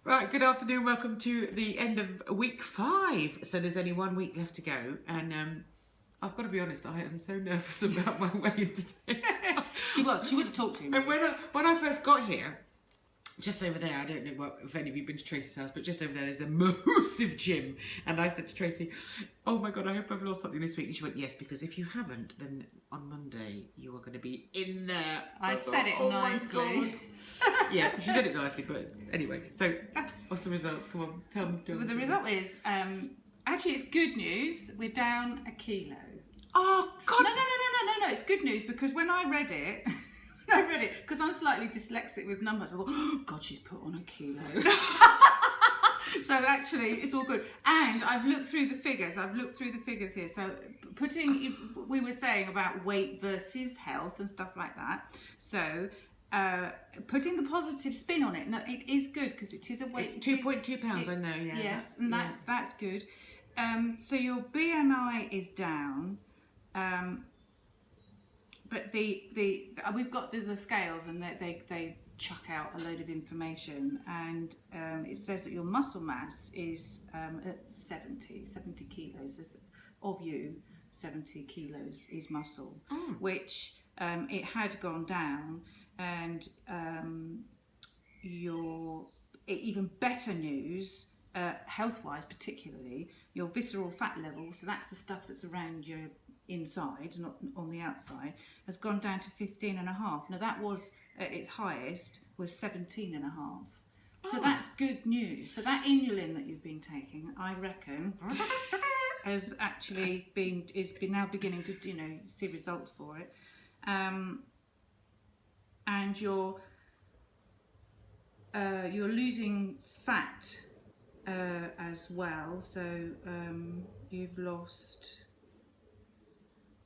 Right, good afternoon. Welcome to the end of week 5. So there's only 1 week left to go, and I've got to be honest, I am so nervous about my weighing today. She wouldn't talk to you. And when I first got here, just over there, I don't know if any of you have been to Tracy's house, but just over there there's a massive gym. And I said to Tracy, oh my God, I hope I've lost something this week. And she went, yes, because if you haven't, then on Monday you are going to be in there. I said it nicely. Yeah, she said it nicely, but anyway. So, what's the results? Come on, tell me. Well, the result is, actually it's good news. We're down a kilo. Oh, God. No, it's good news because when I read it, because I'm slightly dyslexic with numbers, I thought, oh, God, she's put on a kilo. So actually, it's all good. And I've looked through the figures. Here. So we were saying about weight versus health and stuff like that. So putting the positive spin on it. No, it is good because it is a weight. It's 2.2 pounds, I know, yeah. Yes, and that's good. So your BMI is down. But we've got the scales, and they chuck out a load of information, and it says that your muscle mass is at 70 kilos of you. 70 kilos is muscle, which it had gone down, and even better news, health-wise particularly, your visceral fat level, so that's the stuff that's around your inside, not on the outside, has gone down to 15.5. Now that was at its highest was 17.5. So that's good news. So that inulin that you've been taking, I reckon, has actually been now beginning to see results for it, and you're losing fat as well. So you've lost.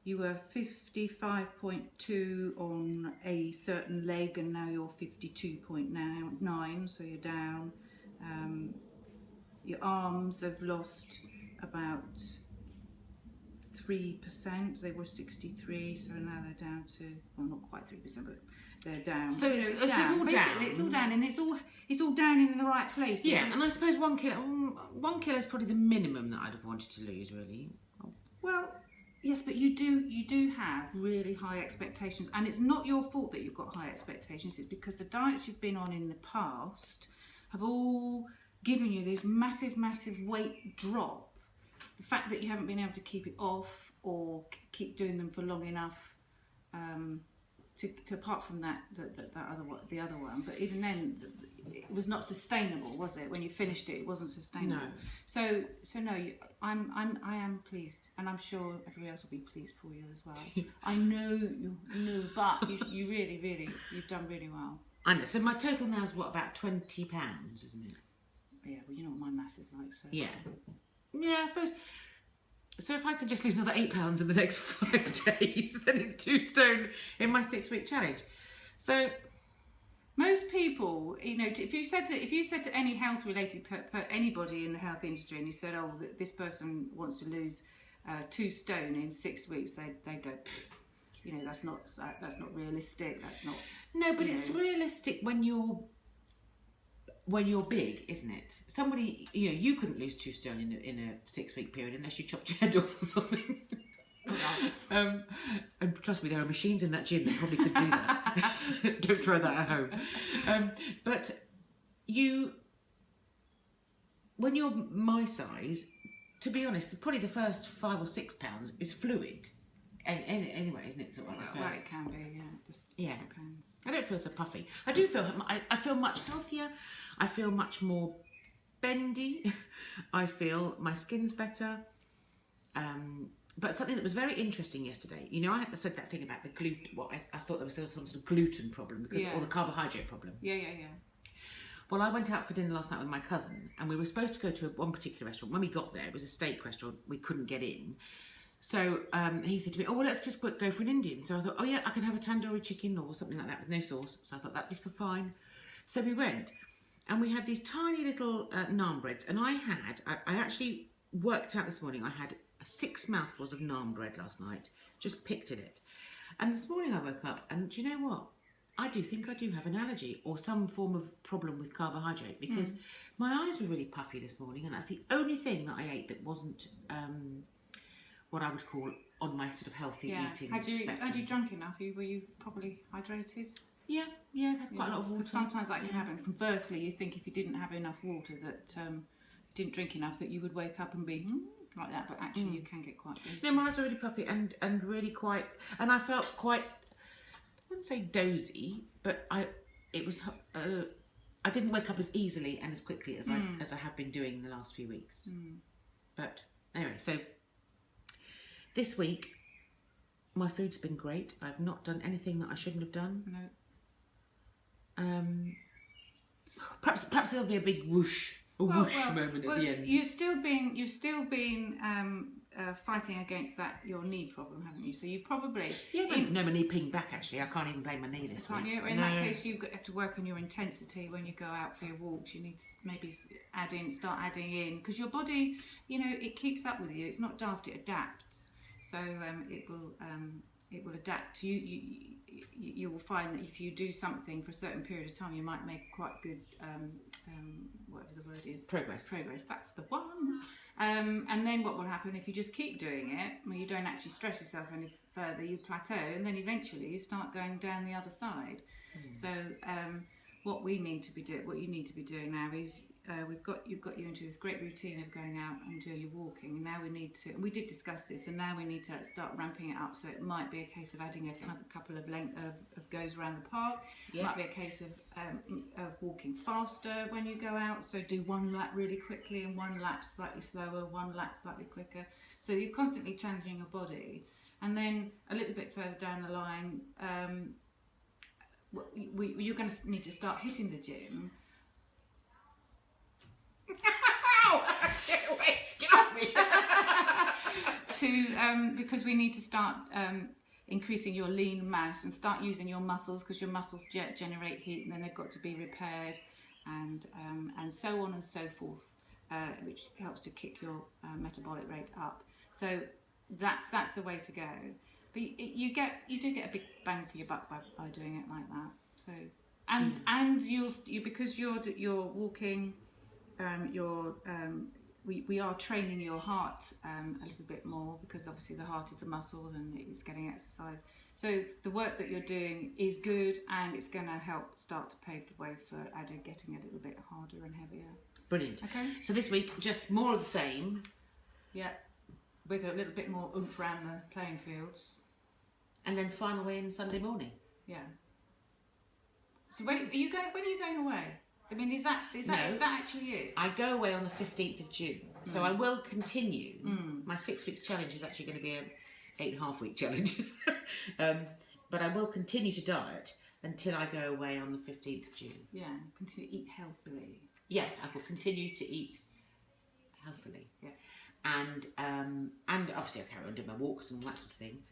You were 55.2 on a certain leg, and now you're 52.9, so you're down. Your arms have lost about 3%. They were 63, so now they're down to, well, not quite 3%, but they're down. So it's all down. Basically, it's all down, and it's all down in the right place. Yeah, and I suppose 1 kilo is probably the minimum that I'd have wanted to lose, really. Well. Yes, but you do have really high expectations, and it's not your fault that you've got high expectations. It's because the diets you've been on in the past have all given you this massive weight drop. The fact that you haven't been able to keep it off or keep doing them for long enough, to apart from the other one. But even then, it was not sustainable, was it? When you finished it, it wasn't sustainable. No. So no, I am pleased, and I'm sure everybody else will be pleased for you as well. I know you know, but you really, you've done really well. I know. So my total now is what, about £20, isn't it? Yeah. Well, you know what my mass is like. So. Yeah. Yeah, I suppose. So if I could just lose another £8 in the next 5 days, then it's 2 stone in my 6-week challenge. So most people, if you said to any health-related anybody in the health industry, and you said, "Oh, this person wants to lose 2 stone in 6 weeks," they go, that's not realistic. That's not. No, but it's realistic when you're big, isn't it? Somebody, you couldn't lose 2 stone in a 6-week period unless you chopped your head off or something. And trust me, there are machines in that gym that probably could do that. Don't try that at home. But when you're my size, to be honest, probably the first 5 or 6 pounds is fluid. Anyway, isn't it? Sort of like the first. Well, it can be, yeah. Just depends. I don't feel so puffy. I do feel. I feel much healthier. I feel much more bendy. I feel my skin's better. But something that was very interesting yesterday. I said that thing about the gluten. I thought there was some sort of gluten problem or the carbohydrate problem. Yeah. Well, I went out for dinner last night with my cousin, and we were supposed to go to one particular restaurant. When we got there, it was a steak restaurant. We couldn't get in. So he said to me, "Oh, well, let's just go for an Indian." So I thought, "Oh yeah, I can have a tandoori chicken or something like that with no sauce." So I thought that'd be fine. So we went, and we had these tiny little naan breads, and I actually worked out this morning. I had 6 mouthfuls of naan bread last night. Just picked at it, and this morning I woke up, and do you know what? I do think I do have an allergy or some form of problem with carbohydrate, because my eyes were really puffy this morning, and that's the only thing that I ate that wasn't what I would call on my sort of healthy eating spectrum. Had you drunk enough? Were you properly hydrated? Yeah, I had quite a lot of water. Because sometimes that can happen. Conversely, you think if you didn't have enough water, that didn't drink enough, that you would wake up and be like that, but actually you can get quite busy. No, my eyes were really puffy and really quite, and I felt quite, I wouldn't say dozy, but I didn't wake up as easily and as quickly as I have been doing the last few weeks. But anyway, so this week my food's been great. I've not done anything that I shouldn't have done. No. Perhaps there'll be a big whoosh moment at the end. You've still been fighting against your knee problem, haven't you? So you probably no, my knee pinged back actually. I can't even blame my knee this week. In that case, you have to work on your intensity when you go out for your walks. You need to maybe start adding in, because your body, it keeps up with you. It's not daft; it adapts. So it will adapt to you. You will find that if you do something for a certain period of time, you might make quite good, whatever the word is. Progress, that's the one. And then what will happen if you just keep doing it, well, you don't actually stress yourself any further, you plateau, and then eventually you start going down the other side. So what you need to be doing now is you've got you into this great routine of going out and doing your walking, and now we did discuss this, and now we need to start ramping it up. So it might be a case of adding a couple of goes around the park. It might be a case of walking faster when you go out, so do one lap really quickly and one lap slightly slower, one lap slightly quicker, so you're constantly challenging your body. And then a little bit further down the line, you're going to need to start hitting the gym. Get away! Get off me! Because we need to start increasing your lean mass and start using your muscles, because your muscles generate heat, and then they've got to be repaired, and so on and so forth, which helps to kick your metabolic rate up. So that's the way to go. But you do get a big bang for your buck by doing it like that. So and because you're walking, we are training your heart a little bit more, because obviously the heart is a muscle and it's getting exercise. So the work that you're doing is good, and it's going to help start to pave the way for Ada getting a little bit harder and heavier. Brilliant. Okay. So this week, just more of the same. Yeah, with a little bit more oomph around the playing fields. And then final weigh in Sunday morning. Yeah. So when are you going away? I mean, is that actually it? I go away on the 15th of June. So I will continue. My 6-week challenge is actually going to be a 8.5-week challenge. But I will continue to diet until I go away on the 15th of June. Yeah, continue to eat healthily. Yes, I will continue to eat healthily. Yes. And obviously I'll carry on doing my walks and all that sort of thing.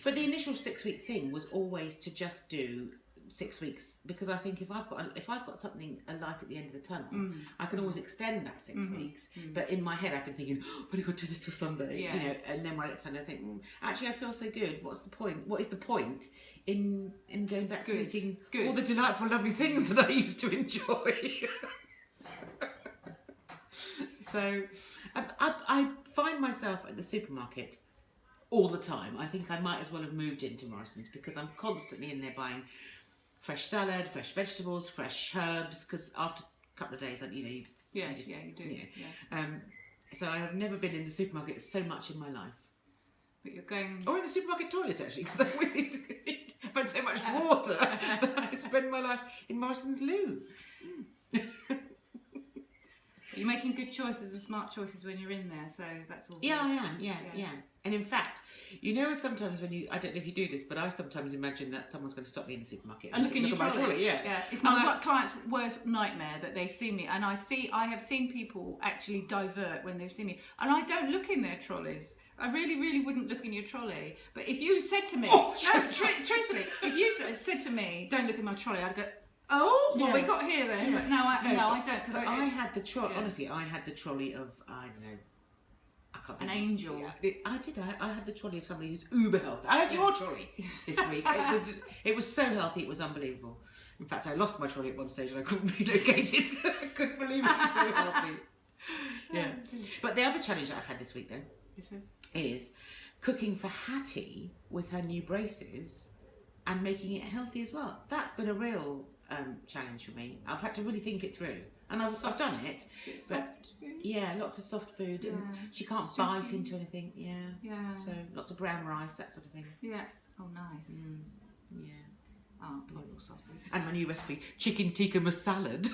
But the initial 6-week thing was always to just do 6 weeks, because I think if I've got something a light at the end of the tunnel, I can always extend that 6 weeks. But in my head, I've been thinking, but I've got to do this till Sunday, And then when I get Sunday, I think, actually, I feel so good. What's the point? What is the point in going back to eating all the delightful, lovely things that I used to enjoy? So I find myself at the supermarket all the time. I think I might as well have moved into Morrison's, because I'm constantly in there buying fresh salad, fresh vegetables, fresh herbs, because after a couple of days, you do. Yeah. So I have never been in the supermarket so much in my life. But you're going... Or in the supermarket toilet, actually, because I always seem to I've had so much water that I spend my life in Morrison's loo. You're making good choices and smart choices when you're in there, so that's all. Yeah, I am. Yeah. And in fact, sometimes when I don't know if you do this, but I sometimes imagine that someone's going to stop me in the supermarket and look in your trolley. Yeah. It's my client's worst nightmare that they see me, and I have seen people actually divert when they've seen me, and I don't look in their trolleys. I really, really wouldn't look in your trolley. But if you said to me, truthfully, if you said to me, "Don't look in my trolley," I'd go, "Oh, what we got here then?" But I don't. Because I had the trolley. Honestly, I had the trolley of, I don't know, I An angel. Yeah, I did. I had the trolley of somebody who's uber healthy. I had your trolley this week. It was so healthy. It was unbelievable. In fact, I lost my trolley at one stage and I couldn't relocate it. I couldn't believe it was so healthy. Yeah. But the other challenge that I've had this week then is cooking for Hattie with her new braces and making it healthy as well. That's been a real challenge for me. I've had to really think it through. And I've done it. Soft food? Yeah, lots of soft food. Yeah. And she can't bite into anything. Yeah. Yeah. So lots of brown rice, that sort of thing. Yeah. Oh, nice. Yeah. Oh, global sausage. And my new recipe, chicken tikka masala.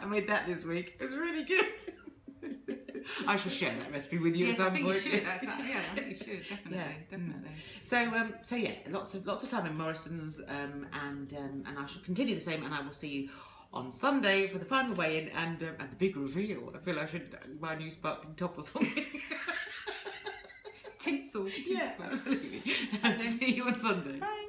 I made that this week. It was really good. I shall share that recipe with you at some point. I think you should. I think you should. Definitely. So yeah, lots of time in Morrison's, and I shall continue the same, and I will see you on Sunday for the final weigh-in and the big reveal. I feel I should buy a new sparkling top or something. Tinsel. Yeah, absolutely. I'll see you on Sunday. Bye.